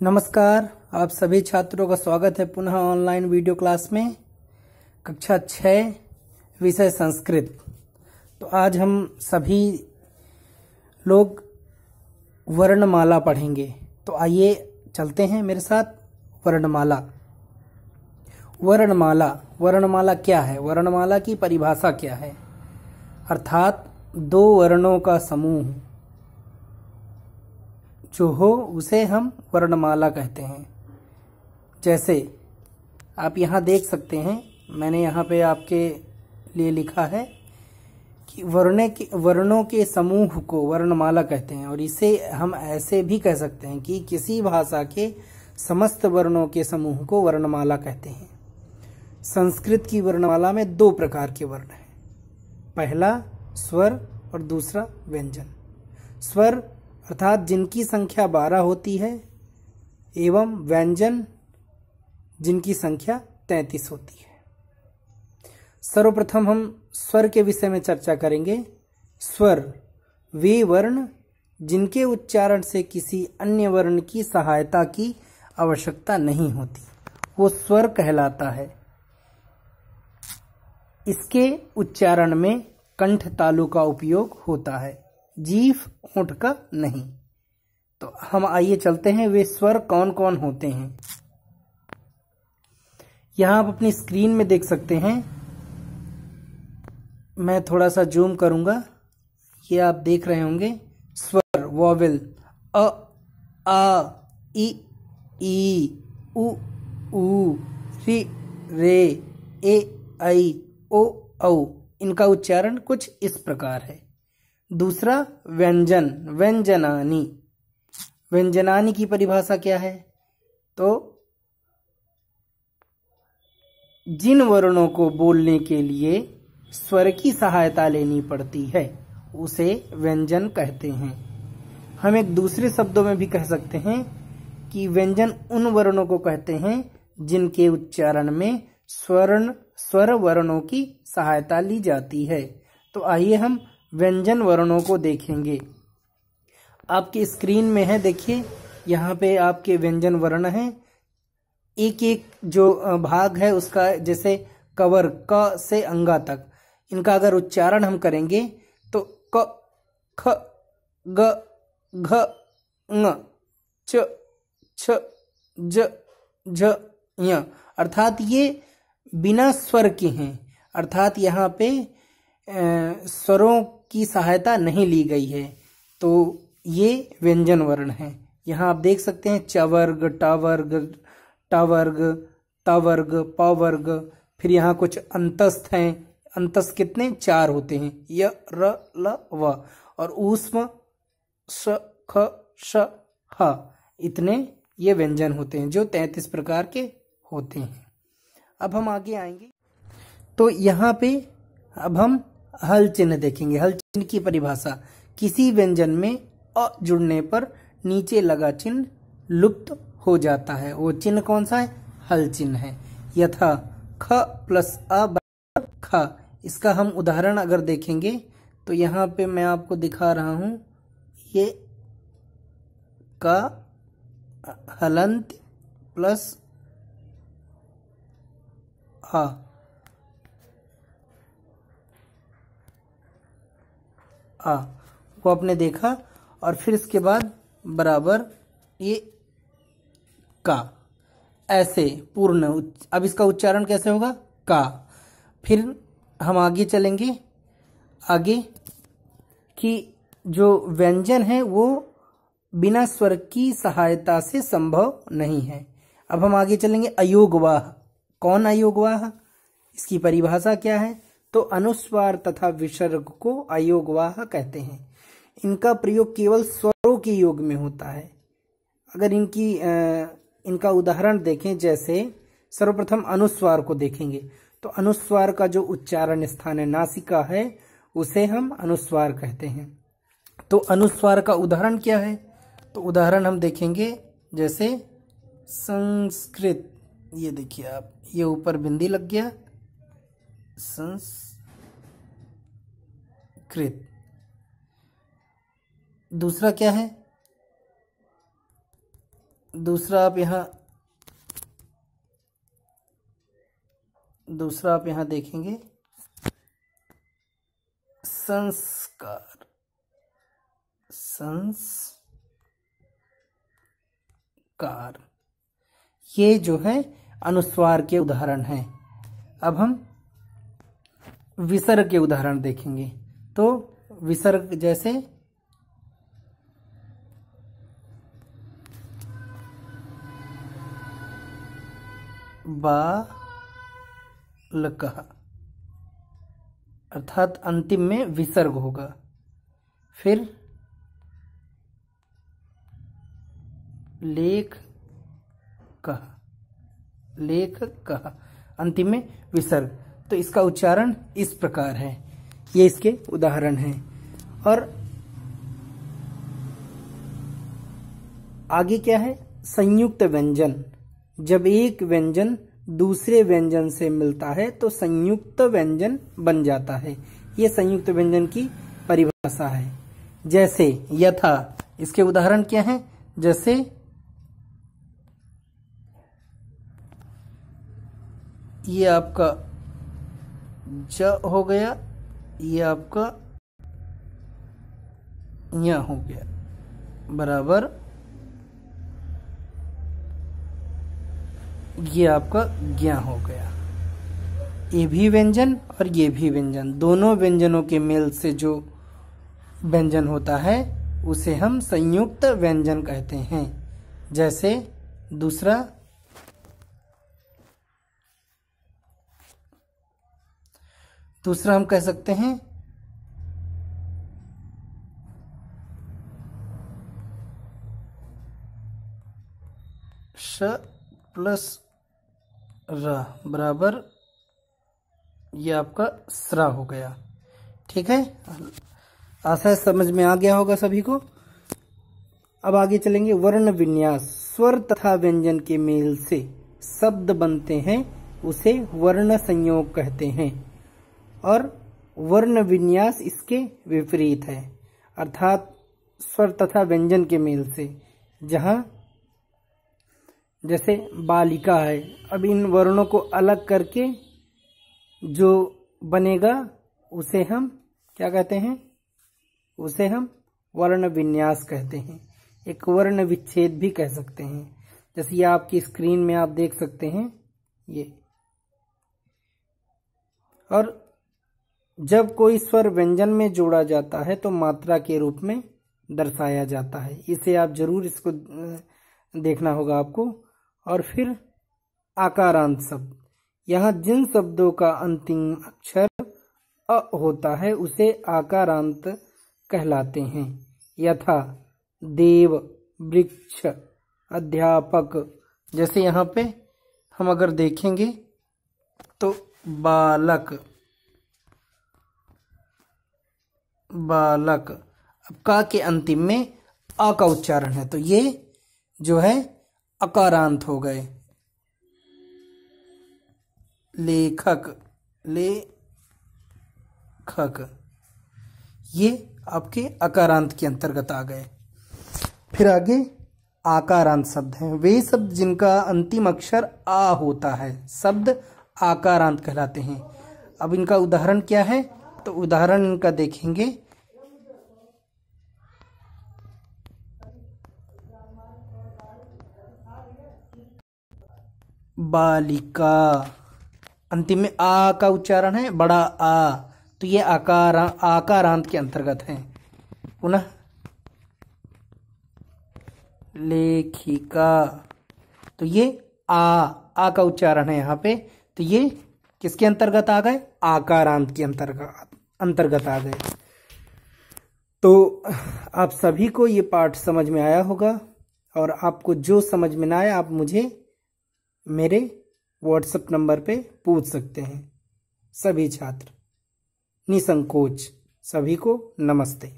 नमस्कार। आप सभी छात्रों का स्वागत है पुनः ऑनलाइन वीडियो क्लास में। कक्षा 6 विषय संस्कृत। तो आज हम सभी लोग वर्णमाला पढ़ेंगे। तो आइए चलते हैं मेरे साथ। वर्णमाला वर्णमाला क्या है? वर्णमाला की परिभाषा क्या है? अर्थात दो वर्णों का समूह जो हो उसे हम वर्णमाला कहते हैं। जैसे आप यहाँ देख सकते हैं, मैंने यहाँ पे आपके लिए लिखा है कि वर्णों के समूह को वर्णमाला कहते हैं। और इसे हम ऐसे भी कह सकते हैं कि किसी भाषा के समस्त वर्णों के समूह को वर्णमाला कहते हैं। संस्कृत की वर्णमाला में दो प्रकार के वर्ण हैं, पहला स्वर और दूसरा व्यंजन। स्वर अर्थात जिनकी संख्या 12 होती है एवं व्यंजन जिनकी संख्या 33 होती है। सर्वप्रथम हम स्वर के विषय में चर्चा करेंगे। स्वर वे वर्ण जिनके उच्चारण से किसी अन्य वर्ण की सहायता की आवश्यकता नहीं होती, वो स्वर कहलाता है। इसके उच्चारण में कंठ तालु का उपयोग होता है, जीभ होंठ का नहीं। तो हम आइए चलते हैं, वे स्वर कौन कौन होते हैं। यहां आप अपनी स्क्रीन में देख सकते हैं, मैं थोड़ा सा जूम करूंगा, ये आप देख रहे होंगे। स्वर वॉवेल अ, आ, ई, उ, रि, रे, ए, ऐ, ओ, औ। इनका उच्चारण कुछ इस प्रकार है। दूसरा व्यंजन, व्यंजनानी की परिभाषा क्या है? तो जिन वर्णों को बोलने के लिए स्वर की सहायता लेनी पड़ती है उसे व्यंजन कहते हैं। हम एक दूसरे शब्दों में भी कह सकते हैं कि व्यंजन उन वर्णों को कहते हैं जिनके उच्चारण में स्वर वर्णों की सहायता ली जाती है। तो आइए हम व्यंजन वर्णों को देखेंगे। आपके स्क्रीन में है, देखिए यहाँ पे आपके व्यंजन वर्ण हैं। एक एक जो भाग है उसका, जैसे कवर क से अंगा तक, इनका अगर उच्चारण हम करेंगे तो क, ख, ग, घ, ङ, च, छ, ज, झ, ञ, अर्थात ये बिना स्वर के हैं। अर्थात यहाँ पे स्वरों की सहायता नहीं ली गई है। तो ये व्यंजन वर्ण हैं। यहाँ आप देख सकते हैं चवर्ग, टावर्ग, टावर्ग, तावर्ग, पावर्ग। फिर यहाँ कुछ अंतस्थ हैं। अंतस्थ कितने? 4 होते हैं, य, र, ल, व। और ऊष्म श, ख, श, ह। इतने ये व्यंजन होते हैं जो 33 प्रकार के होते हैं। अब हम आगे आएंगे तो यहाँ पे अब हम हल चिन्ह देखेंगे। हल चिन्ह की परिभाषा, किसी व्यंजन में अ जुड़ने पर नीचे लगा चिन्ह लुप्त हो जाता है। वो चिन्ह कौन सा है? हल चिन्ह है। यथा ख प्लस अ बराबर ख। इसका हम उदाहरण अगर देखेंगे तो यहाँ पे मैं आपको दिखा रहा हूं, ये का हलंत प्लस आ, वो आपने देखा। और फिर इसके बाद बराबर ये का, ऐसे पूर्ण। अब इसका उच्चारण कैसे होगा? का। फिर हम आगे चलेंगे, आगे कि जो व्यंजन है वो बिना स्वर की सहायता से संभव नहीं है। अब हम आगे चलेंगे, अयोगवाह। कौन अयोगवाह? इसकी परिभाषा क्या है? तो अनुस्वार तथा विसर्ग को अयोगवाह कहते हैं। इनका प्रयोग केवल स्वरों के योग में होता है। अगर इनका उदाहरण देखें, जैसे सर्वप्रथम अनुस्वार को देखेंगे तो अनुस्वार का जो उच्चारण स्थान है, नासिका है, उसे हम अनुस्वार कहते हैं। तो अनुस्वार का उदाहरण क्या है? तो उदाहरण हम देखेंगे, जैसे संस्कृत। ये देखिए आप, ये ऊपर बिंदी लग गया, संस्कृत। दूसरा क्या है? दूसरा आप यहाँ देखेंगे संस्कार। ये जो है अनुस्वार के उदाहरण हैं। अब हम विसर्ग के उदाहरण देखेंगे। तो विसर्ग जैसे बालकः, अर्थात अंतिम में विसर्ग होगा। फिर लेखकः, अंतिम में विसर्ग। तो इसका उच्चारण इस प्रकार है। ये इसके उदाहरण हैं। और आगे क्या है? संयुक्त व्यंजन। जब एक व्यंजन दूसरे व्यंजन से मिलता है तो संयुक्त व्यंजन बन जाता है। ये संयुक्त व्यंजन की परिभाषा है। जैसे यथा, इसके उदाहरण क्या हैं? जैसे ये आपका ज हो गया, ये आपका य हो गया, बराबर ये आपका ज्ञ हो गया। ये भी व्यंजन और ये भी व्यंजन, दोनों व्यंजनों के मेल से जो व्यंजन होता है उसे हम संयुक्त व्यंजन कहते हैं। जैसे दूसरा हम कह सकते हैं श प्लस र बराबर ये आपका स्रा हो गया। ठीक है, आशा है समझ में आ गया होगा सभी को। अब आगे चलेंगे। वर्ण विन्यास। स्वर तथा व्यंजन के मेल से शब्द बनते हैं, उसे वर्ण संयोग कहते हैं। और वर्ण विन्यास इसके विपरीत है, अर्थात स्वर तथा व्यंजन के मेल से। जहां जैसे बालिका है, अब इन वर्णों को अलग करके जो बनेगा उसे हम क्या कहते हैं? उसे हम वर्ण विन्यास कहते हैं। एक वर्ण विच्छेद भी कह सकते हैं। जैसे ये आपकी स्क्रीन में आप देख सकते हैं ये। और जब कोई स्वर व्यंजन में जोड़ा जाता है तो मात्रा के रूप में दर्शाया जाता है। इसे आप जरूर इसको देखना होगा आपको। और फिर आकारांत शब्द। यहाँ जिन शब्दों का अंतिम अक्षर अ होता है उसे आकारांत कहलाते हैं। यथा देव, वृक्ष, अध्यापक। जैसे यहाँ पे हम अगर देखेंगे तो बालक, अब का के अंतिम में अ का उच्चारण है तो ये जो है अकारांत हो गए। लेखक, ये आपके अकारांत के अंतर्गत आ गए। फिर आगे आकारांत शब्द हैं। वे शब्द जिनका अंतिम अक्षर आ होता है शब्द आकारांत कहलाते हैं। अब इनका उदाहरण क्या है? तो उदाहरण इनका देखेंगे। बालिका, अंतिम में आ का उच्चारण है, बड़ा आ, तो ये आकारांत के अंतर्गत है। पुनः लेखिका, तो ये आ का उच्चारण है यहाँ पे, तो ये किसके अंतर्गत आ गए? आकारांत के अंतर्गत आ गए। तो आप सभी को ये पाठ समझ में आया होगा। और आपको जो समझ में ना आए आप मुझे मेरे व्हाट्सएप नंबर पे पूछ सकते हैं। सभी छात्र निसंकोच। सभी को नमस्ते।